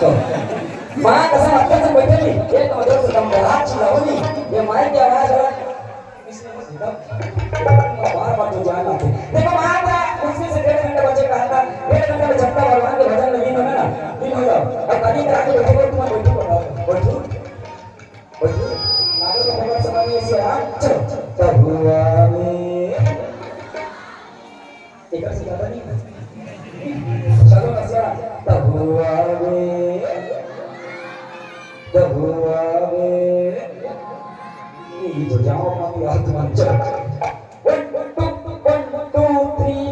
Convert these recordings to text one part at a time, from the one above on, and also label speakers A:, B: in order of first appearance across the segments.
A: तो माँ कसम अत्तर से बैठे नहीं ये तो उधर से कम बड़ा चिल्लाओ नहीं ये माइक की आवाज है इसने सीधा बार बार जो जान आते देखो माँ का उसमें से 1.5 घंटे बच्चे का था 1.5 घंटे में झपटा भगवान के भजन में लीन होना ना लीन हो जाओ और कभी करा के बैठो तुम बैठो बैठो बैठो नागो को भगवान समानी ऐसे हाँ चलो तहुआ में एक ऐसी ज्यादा नहीं चलो नसिया तहुआ में ये जो जाओ अपनी आत्मा चल 1 2 3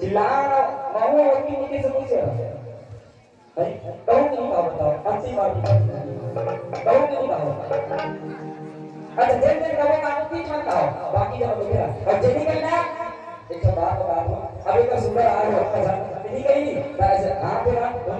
A: चिल्लाना मानो वकील की समस्या है कहूँ नहीं कहा बताओ अच्छी बात कहूँ नहीं कहा अच्छा जेल में कहो कानून की मत कहो बाकी जब मेरा अब जेली कहना एक बात बता दूं अभी का सुंदर आ रहा है नहीं कहीं नहीं हां पे